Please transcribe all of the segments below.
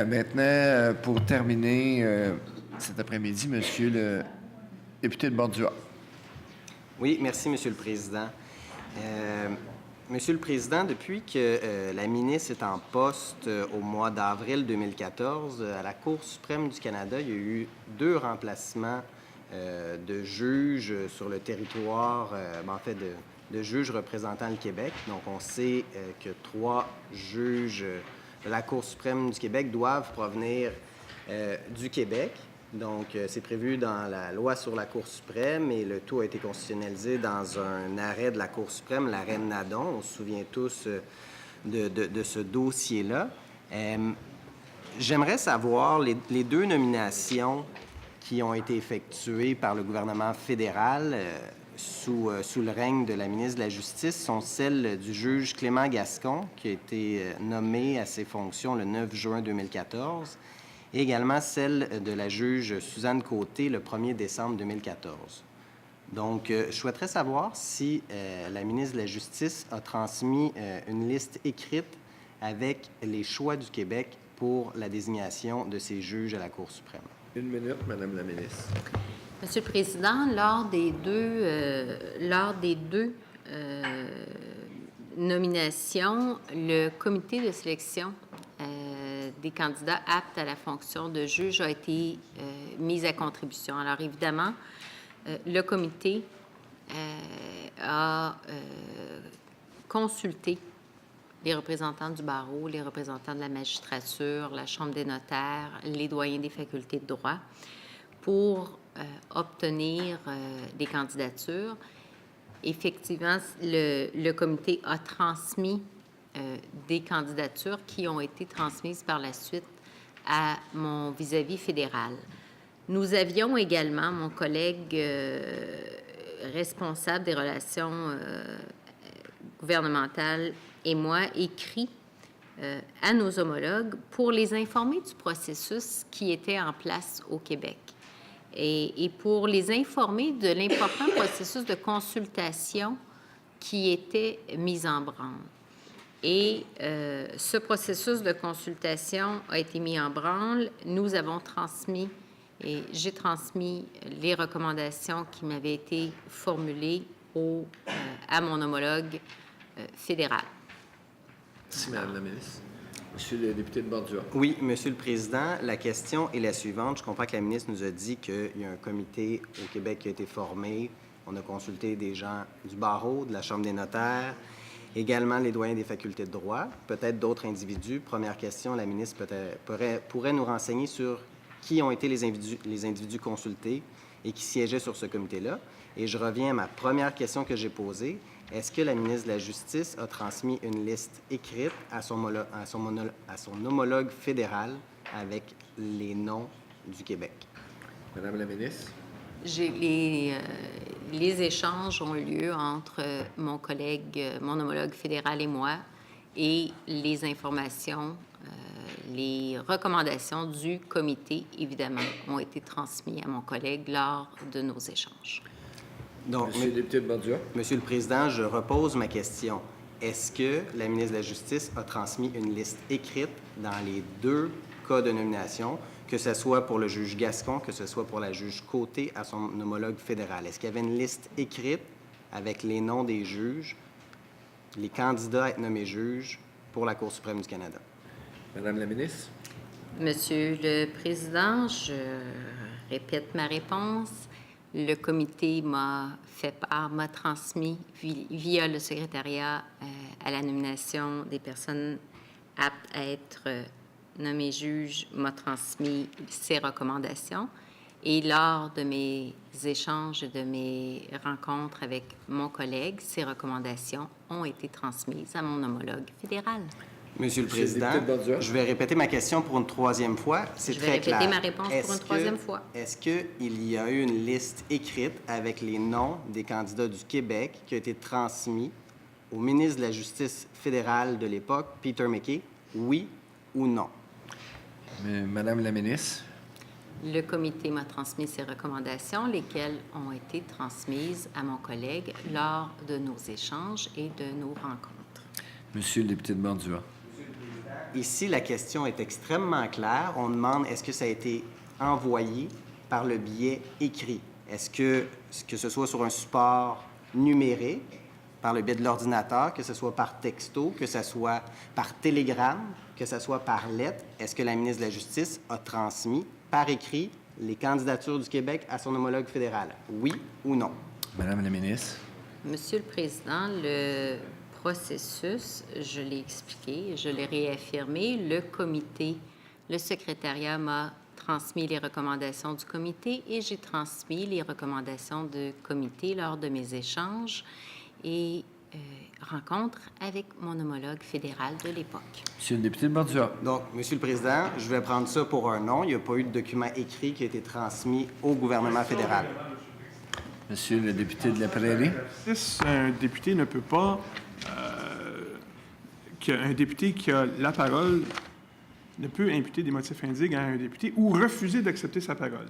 Maintenant, pour terminer cet après-midi, Monsieur le député de Bordua. Oui, merci, Monsieur le Président. Monsieur le Président, depuis que la ministre est en poste au mois d'avril 2014, à la Cour suprême du Canada, il y a eu 2 remplacements de juges sur le territoire, en fait, de juges représentant le Québec. Donc, on sait que 3 juges de la Cour suprême du Québec doivent provenir du Québec. Donc, c'est prévu dans la loi sur la Cour suprême et le tout a été constitutionnalisé dans un arrêt de la Cour suprême, l'arrêt de Nadon. On se souvient tous de ce dossier-là. J'aimerais savoir les 2 nominations qui ont été effectuées par le gouvernement fédéral sous le règne de la ministre de la Justice sont celles du juge Clément Gascon, qui a été nommé à ses fonctions le 9 juin 2014, et également celle de la juge Suzanne Côté le 1er décembre 2014. Donc, je souhaiterais savoir si la ministre de la Justice a transmis une liste écrite avec les choix du Québec pour la désignation de ces juges à la Cour suprême. 1 minute, Madame la ministre. Monsieur le Président, lors des deux nominations, le comité de sélection des candidats aptes à la fonction de juge a été mis à contribution. Alors, évidemment, le comité a consulté les représentants du barreau, les représentants de la magistrature, la Chambre des notaires, les doyens des facultés de droit pour obtenir des candidatures. Effectivement, le comité a transmis des candidatures qui ont été transmises par la suite à mon vis-à-vis fédéral. Nous avions également, mon collègue responsable des relations gouvernementales et moi, écrit à nos homologues pour les informer du processus qui était en place au Québec et pour les informer de l'important processus de consultation qui était mis en branle. Et ce processus de consultation a été mis en branle. Nous avons transmis, et j'ai transmis les recommandations qui m'avaient été formulées à mon homologue fédéral. Merci, Madame la ministre. Monsieur le député de Bordua. Oui, Monsieur le Président, la question est la suivante. Je comprends que la ministre nous a dit qu'il y a un comité au Québec qui a été formé. On a consulté des gens du barreau, de la Chambre des notaires, également les doyens des facultés de droit, peut-être d'autres individus. Première question, la ministre pourrait nous renseigner sur qui ont été les individus consultés et qui siégeaient sur ce comité-là. Et je reviens à ma première question que j'ai posée. Est-ce que la ministre de la Justice a transmis une liste écrite à son homologue fédéral avec les noms du Québec? Madame la ministre. Les échanges ont lieu entre mon collègue, mon homologue fédéral et moi, et les informations, les recommandations du comité, évidemment, ont été transmises à mon collègue lors de nos échanges. Donc, Monsieur le député de Bordua. Monsieur le Président, je repose ma question. Est-ce que la ministre de la Justice a transmis une liste écrite dans les 2 cas de nomination, que ce soit pour le juge Gascon, que ce soit pour la juge Côté à son homologue fédéral? Est-ce qu'il y avait une liste écrite avec les noms des juges, les candidats à être nommés juges pour la Cour suprême du Canada? Madame la ministre. Monsieur le Président, je répète ma réponse. Le comité m'a transmis via le secrétariat à la nomination des personnes aptes à être nommées juges, m'a transmis ses recommandations. Et lors de mes échanges et de mes rencontres avec mon collègue, ces recommandations ont été transmises à mon homologue fédéral. Monsieur le Président, je vais répéter ma question pour une 3e fois. C'est très clair. Je vais répéter ma réponse pour une 3e fois. Est-ce qu'il y a eu une liste écrite avec les noms des candidats du Québec qui a été transmis au ministre de la Justice fédérale de l'époque, Peter MacKay, oui ou non? Madame la ministre. Le comité m'a transmis ses recommandations, lesquelles ont été transmises à mon collègue lors de nos échanges et de nos rencontres. Monsieur le député de Bordua. Monsieur le Président, ici, la question est extrêmement claire. On demande est-ce que ça a été envoyé par le biais écrit? Est-ce que ce soit sur un support numérique, par le biais de l'ordinateur, que ce soit par texto, que ce soit par télégramme, que ce soit par lettre, est-ce que la ministre de la Justice a transmis par écrit les candidatures du Québec à son homologue fédéral? Oui ou non? Madame la ministre. Monsieur le Président, le processus, je l'ai expliqué, je l'ai réaffirmé. Le comité, le secrétariat m'a transmis les recommandations du comité et j'ai transmis les recommandations du comité lors de mes échanges et rencontres avec mon homologue fédéral de l'époque. Monsieur le député de Bordua. Donc, Monsieur le Président, je vais prendre ça pour un non. Il n'y a pas eu de document écrit qui a été transmis au gouvernement fédéral. Monsieur le député de la Prairie. Un député ne peut pas... un député qui a la parole ne peut imputer des motifs indignes à un député ou refuser d'accepter sa parole.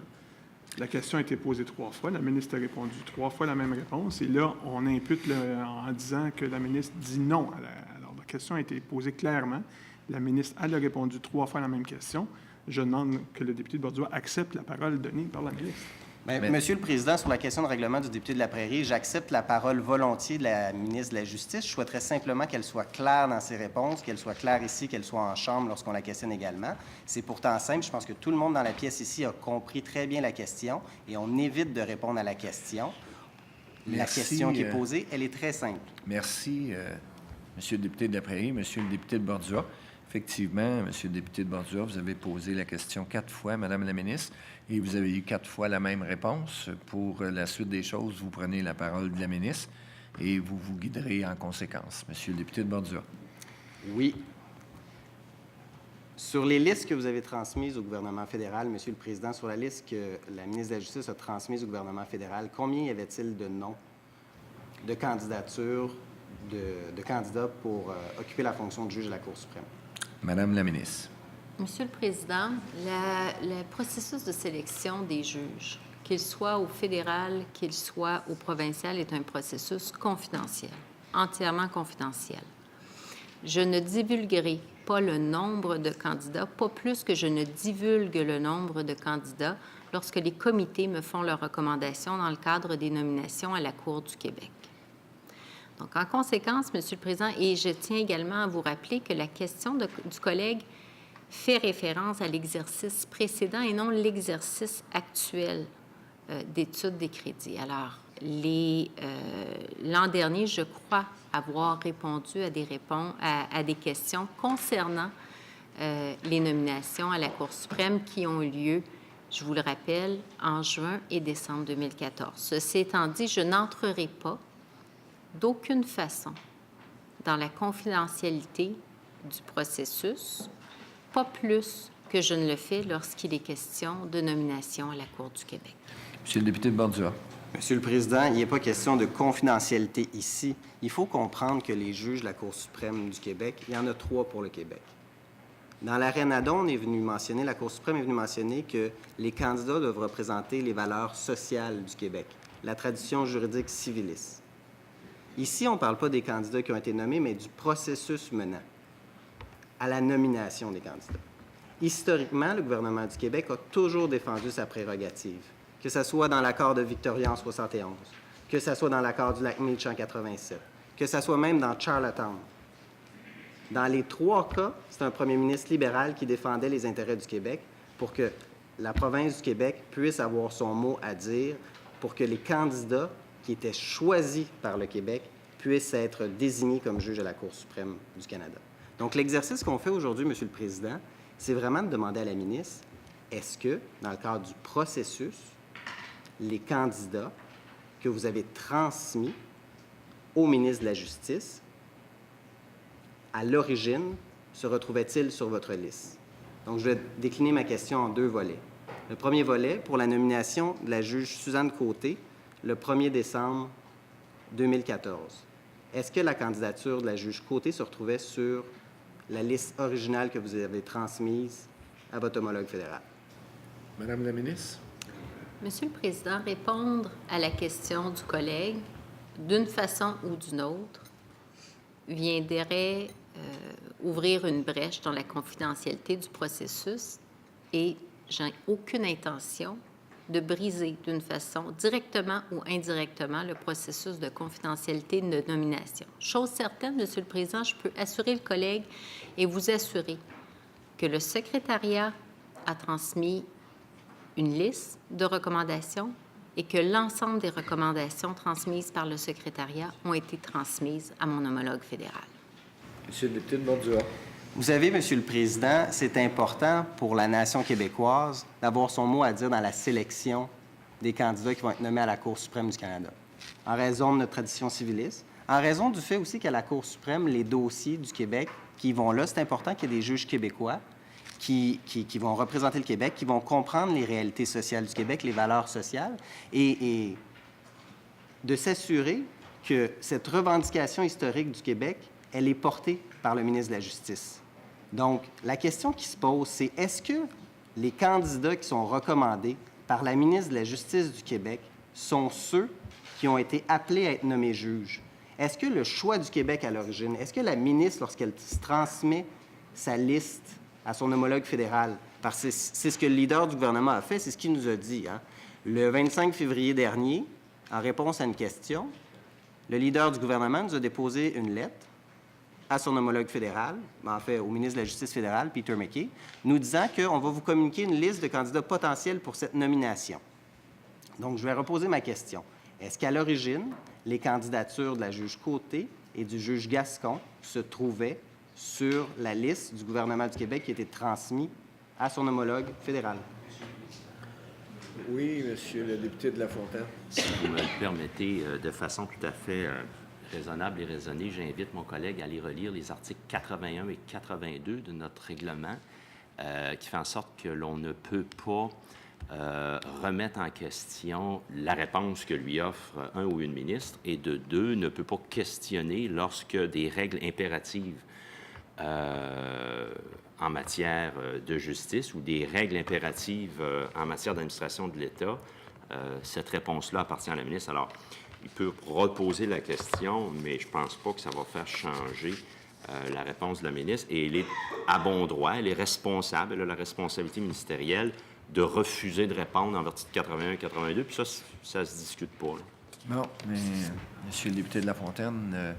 La question a été posée 3 fois. La ministre a répondu 3 fois la même réponse. Et là, on impute en disant que la ministre dit non. Alors, la question a été posée clairement. La ministre a répondu 3 fois la même question. Je demande que le député de Bordua accepte la parole donnée par la ministre. Monsieur le Président, sur la question de règlement du député de la Prairie, j'accepte la parole volontiers de la ministre de la Justice. Je souhaiterais simplement qu'elle soit claire dans ses réponses, qu'elle soit claire ici, qu'elle soit en chambre lorsqu'on la questionne également. C'est pourtant simple. Je pense que tout le monde dans la pièce ici a compris très bien la question et on évite de répondre à la question. La question qui est posée, elle est très simple. Merci, Monsieur le député de la Prairie, Monsieur le député de Bordua. Effectivement, Monsieur le député de Bordua, vous avez posé la question 4 fois, Madame la ministre, et vous avez eu 4 fois la même réponse. Pour la suite des choses, vous prenez la parole de la ministre et vous vous guiderez en conséquence. Monsieur le député de Bordua. Oui. Sur les listes que vous avez transmises au gouvernement fédéral, Monsieur le Président, sur la liste que la ministre de la Justice a transmise au gouvernement fédéral, combien y avait-il de noms de candidatures de candidats pour occuper la fonction de juge de la Cour suprême? Madame la ministre. Monsieur le Président, le processus de sélection des juges, qu'il soit au fédéral, qu'il soit au provincial, est un processus confidentiel, entièrement confidentiel. Je ne divulguerai pas le nombre de candidats, pas plus que je ne divulgue le nombre de candidats lorsque les comités me font leurs recommandations dans le cadre des nominations à la Cour du Québec. Donc, en conséquence, Monsieur le Président, et je tiens également à vous rappeler que la question du collègue fait référence à l'exercice précédent et non l'exercice actuel d'étude des crédits. Alors, l'an dernier, je crois avoir répondu à des questions concernant les nominations à la Cour suprême qui ont eu lieu, je vous le rappelle, en juin et décembre 2014. Ceci étant dit, je n'entrerai pas d'aucune façon dans la confidentialité du processus, pas plus que je ne le fais lorsqu'il est question de nomination à la Cour du Québec. Monsieur le député de Bordua. Monsieur le Président, il n'est pas question de confidentialité ici. Il faut comprendre que les juges de la Cour suprême du Québec, il y en a 3 pour le Québec. Dans l'arénadon, la Cour suprême est venue mentionner que les candidats doivent représenter les valeurs sociales du Québec, la tradition juridique civiliste. Ici, on ne parle pas des candidats qui ont été nommés, mais du processus menant à la nomination des candidats. Historiquement, le gouvernement du Québec a toujours défendu sa prérogative, que ce soit dans l'accord de Victoria en 71, que ce soit dans l'accord du Lac-Meech en 87, que ce soit même dans Charlottetown. Dans les 3 cas, c'est un premier ministre libéral qui défendait les intérêts du Québec pour que la province du Québec puisse avoir son mot à dire, pour que les candidats qui étaient choisis par le Québec puissent être désignés comme juges à la Cour suprême du Canada. Donc, l'exercice qu'on fait aujourd'hui, Monsieur le Président, c'est vraiment de demander à la ministre, est-ce que, dans le cadre du processus, les candidats que vous avez transmis au ministre de la Justice, à l'origine, se retrouvaient-ils sur votre liste? Donc, je vais décliner ma question en 2 volets. Le premier volet, pour la nomination de la juge Suzanne Côté, le 1er décembre 2014. Est-ce que la candidature de la juge Côté se retrouvait sur la liste originale que vous avez transmise à votre homologue fédéral? Madame la ministre. Monsieur le Président, répondre à la question du collègue d'une façon ou d'une autre viendrait ouvrir une brèche dans la confidentialité du processus et j'ai aucune intention de briser d'une façon directement ou indirectement le processus de confidentialité de nomination. Chose certaine, Monsieur le Président, je peux assurer le collègue et vous assurer que le secrétariat a transmis une liste de recommandations et que l'ensemble des recommandations transmises par le secrétariat ont été transmises à mon homologue fédéral. Monsieur le député de Bordua. Vous savez, Monsieur le Président, c'est important pour la nation québécoise d'avoir son mot à dire dans la sélection des candidats qui vont être nommés à la Cour suprême du Canada, en raison de notre tradition civiliste, en raison du fait aussi qu'à la Cour suprême, les dossiers du Québec qui vont là, c'est important qu'il y ait des juges québécois qui vont représenter le Québec, qui vont comprendre les réalités sociales du Québec, les valeurs sociales, et de s'assurer que cette revendication historique du Québec, elle est portée par le ministre de la Justice. Donc, la question qui se pose, c'est est-ce que les candidats qui sont recommandés par la ministre de la Justice du Québec sont ceux qui ont été appelés à être nommés juges? Est-ce que le choix du Québec à l'origine, est-ce que la ministre, lorsqu'elle transmet sa liste à son homologue fédéral, parce que c'est ce que le leader du gouvernement a fait, c'est ce qu'il nous a dit, hein? Le 25 février dernier, en réponse à une question, le leader du gouvernement nous a déposé une lettre à son homologue fédéral, en fait au ministre de la Justice fédérale, Peter MacKay, nous disant qu'on va vous communiquer une liste de candidats potentiels pour cette nomination. Donc, je vais reposer ma question. Est-ce qu'à l'origine, les candidatures de la juge Côté et du juge Gascon se trouvaient sur la liste du gouvernement du Québec qui a été transmise à son homologue fédéral? Oui, monsieur le député de La Fontaine. Si vous me le permettez, de façon tout à fait raisonnable et raisonnée, j'invite mon collègue à aller relire les articles 81 et 82 de notre règlement qui fait en sorte que l'on ne peut pas remettre en question la réponse que lui offre un ou une ministre et de deux, ne peut pas questionner lorsque des règles impératives en matière de justice ou des règles impératives en matière d'administration de l'État, cette réponse-là appartient à la ministre. Alors, il peut reposer la question, mais je ne pense pas que ça va faire changer la réponse de la ministre. Et elle est à bon droit, elle est responsable, elle a la responsabilité ministérielle de refuser de répondre en vertu de 81 et 82, puis ça se discute pas. Là. Bon, mais monsieur le député de La Fontaine,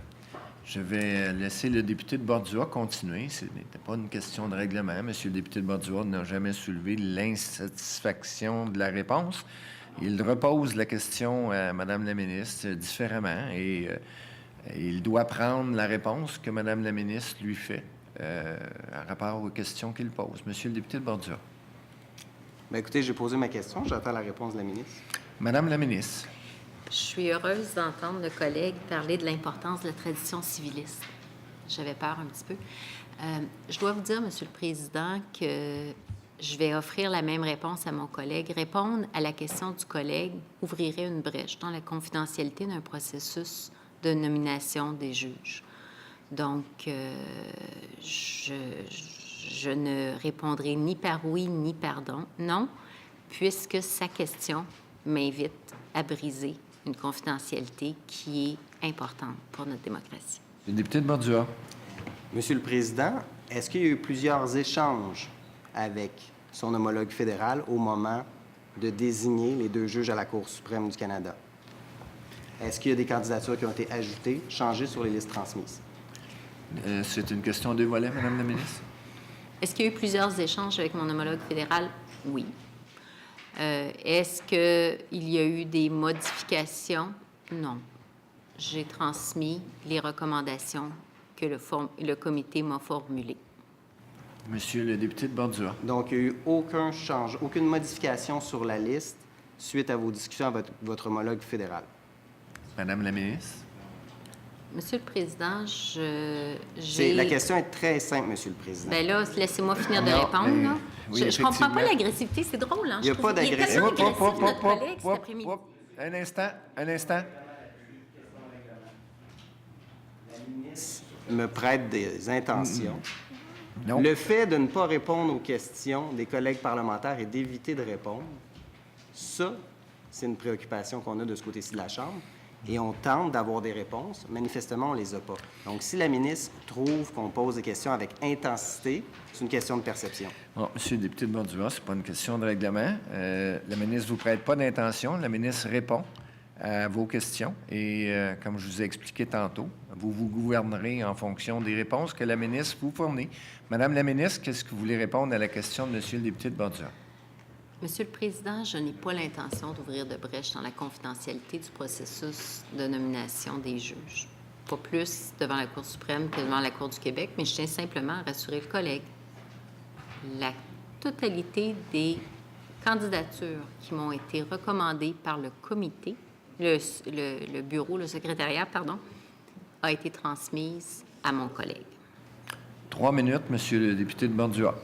je vais laisser le député de Bordua continuer. Ce n'était pas une question de règlement. Monsieur le député de Bordua n'a jamais soulevé l'insatisfaction de la réponse. Il repose la question à Mme la ministre différemment et il doit prendre la réponse que Mme la ministre lui fait en rapport aux questions qu'il pose. Monsieur le député de Bordua. Bien, écoutez, j'ai posé ma question. J'attends la réponse de la ministre. Madame la ministre. Je suis heureuse d'entendre le collègue parler de l'importance de la tradition civiliste. J'avais peur un petit peu. Je dois vous dire, Monsieur le Président, que je vais offrir la même réponse à mon collègue. Répondre à la question du collègue ouvrirait une brèche dans la confidentialité d'un processus de nomination des juges. Donc, je ne répondrai ni par oui ni par non, puisque sa question m'invite à briser une confidentialité qui est importante pour notre démocratie. Le député de Bordua. Monsieur le Président, est-ce qu'il y a eu plusieurs échanges avec son homologue fédéral au moment de désigner les deux juges à la Cour suprême du Canada? Est-ce qu'il y a des candidatures qui ont été ajoutées, changées sur les listes transmises? C'est une question à deux volets, Madame la ministre. Est-ce qu'il y a eu plusieurs échanges avec mon homologue fédéral? Oui. Est-ce qu'il y a eu des modifications? Non. J'ai transmis les recommandations que le comité m'a formulées. Monsieur le député de Bordua. Donc, il n'y a eu aucune modification sur la liste suite à vos discussions avec votre homologue fédéral. Madame la ministre. Monsieur le Président, La question est très simple, Monsieur le Président. Bien là, laissez-moi finir de Non, répondre. Là. oui, Je ne comprends pas effectivement. l'agressivité. C'est drôle, hein? Il y a pas Il est d'agressivité. tellement agressif, notre collègue, cet après-midi. Un instant. Me prête des intentions. Non. Le fait de ne pas répondre aux questions des collègues parlementaires et d'éviter de répondre, ça, c'est une préoccupation qu'on a de ce côté-ci de la Chambre. Et on tente d'avoir des réponses. Manifestement, on ne les a pas. Donc, si la ministre trouve qu'on pose des questions avec intensité, c'est une question de perception. Bon, Monsieur le député de Bordua, ce n'est pas une question de règlement. La ministre ne vous prête pas d'intention. La ministre répond à vos questions. Et comme je vous ai expliqué tantôt, vous vous gouvernerez en fonction des réponses que la ministre vous fournit. Madame la ministre, qu'est-ce que vous voulez répondre à la question de Monsieur le député de Bordua? Monsieur le Président, je n'ai pas l'intention d'ouvrir de brèche dans la confidentialité du processus de nomination des juges. Pas plus devant la Cour suprême que devant la Cour du Québec, mais je tiens simplement à rassurer le collègue. La totalité des candidatures qui m'ont été recommandées par le comité, le bureau, le secrétariat, pardon, a été transmise à mon collègue. 3 minutes, Monsieur le député de Bordua.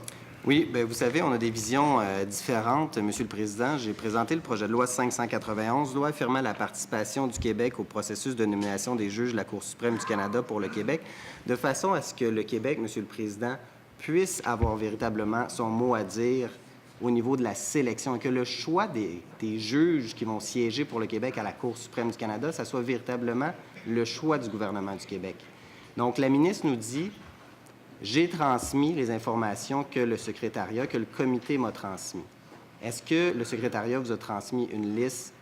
Oui, bien, vous savez, on a des visions différentes, Monsieur le Président. J'ai présenté le projet de loi 591, loi affirmant la participation du Québec au processus de nomination des juges de la Cour suprême du Canada pour le Québec, de façon à ce que le Québec, Monsieur le Président, puisse avoir véritablement son mot à dire au niveau de la sélection et que le choix des juges qui vont siéger pour le Québec à la Cour suprême du Canada, ça soit véritablement le choix du gouvernement du Québec. Donc, la ministre nous dit: j'ai transmis les informations que le secrétariat, que le comité m'a transmis. Est-ce que le secrétariat vous a transmis une liste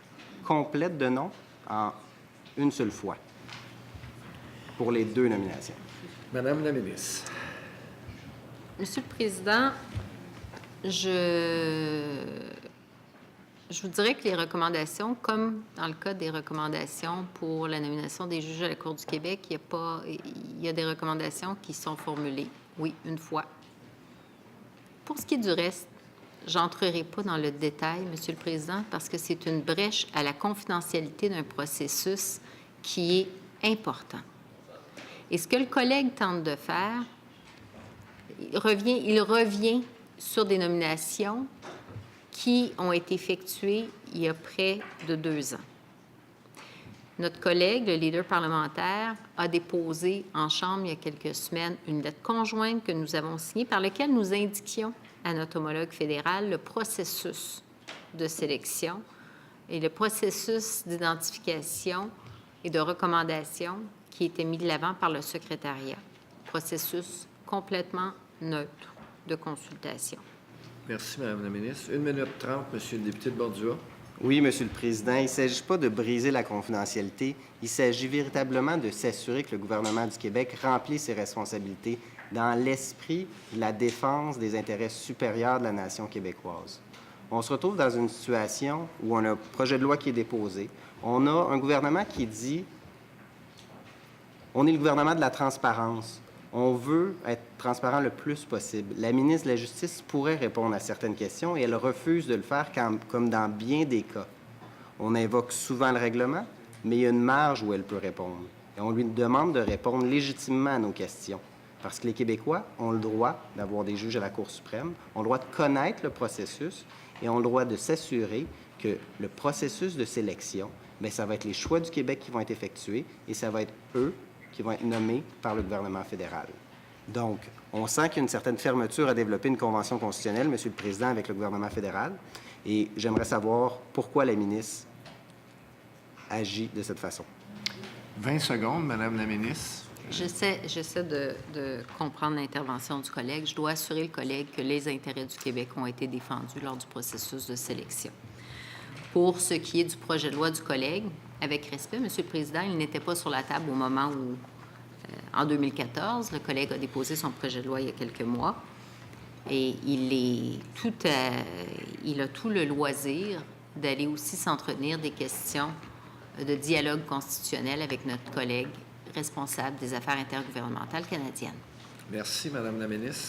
complète de noms en une seule fois pour les 2 nominations? Madame la ministre. Monsieur le Président, je vous dirais que les recommandations, comme dans le cas des recommandations pour la nomination des juges à la Cour du Québec, il y a des recommandations qui sont formulées, oui, une fois. Pour ce qui est du reste, j'entrerai pas dans le détail, Monsieur le Président, parce que c'est une brèche à la confidentialité d'un processus qui est important. Et ce que le collègue tente de faire, il revient sur des nominations qui ont été effectuées il y a près de 2 ans. Notre collègue, le leader parlementaire, a déposé en Chambre il y a quelques semaines une lettre conjointe que nous avons signée par laquelle nous indiquions à notre homologue fédéral le processus de sélection et le processus d'identification et de recommandation qui était mis de l'avant par le secrétariat. Processus complètement neutre de consultation. Merci, Madame la ministre. 1 minute 30, Monsieur le député de Bordua. Oui, Monsieur le Président, il ne s'agit pas de briser la confidentialité. Il s'agit véritablement de s'assurer que le gouvernement du Québec remplit ses responsabilités dans l'esprit de la défense des intérêts supérieurs de la nation québécoise. On se retrouve dans une situation où on a un projet de loi qui est déposé. On a un gouvernement qui dit « on est le gouvernement de la transparence ». On veut être transparent le plus possible. La ministre de la Justice pourrait répondre à certaines questions et elle refuse de le faire comme dans bien des cas. On invoque souvent le règlement, mais il y a une marge où elle peut répondre. Et on lui demande de répondre légitimement à nos questions. Parce que les Québécois ont le droit d'avoir des juges à la Cour suprême, ont le droit de connaître le processus et ont le droit de s'assurer que le processus de sélection, bien, ça va être les choix du Québec qui vont être effectués et ça va être eux qui vont être nommés par le gouvernement fédéral. Donc, on sent qu'il y a une certaine fermeture à développer une convention constitutionnelle, Monsieur le Président, avec le gouvernement fédéral. Et j'aimerais savoir pourquoi la ministre agit de cette façon. 20 secondes, Madame la ministre. J'essaie de comprendre l'intervention du collègue. Je dois assurer le collègue que les intérêts du Québec ont été défendus lors du processus de sélection. Pour ce qui est du projet de loi du collègue, avec respect, Monsieur le Président, il n'était pas sur la table au moment où, en 2014, le collègue a déposé son projet de loi il y a quelques mois. Et il a tout le loisir d'aller aussi s'entretenir des questions de dialogue constitutionnel avec notre collègue responsable des affaires intergouvernementales canadiennes. Merci, Madame la ministre.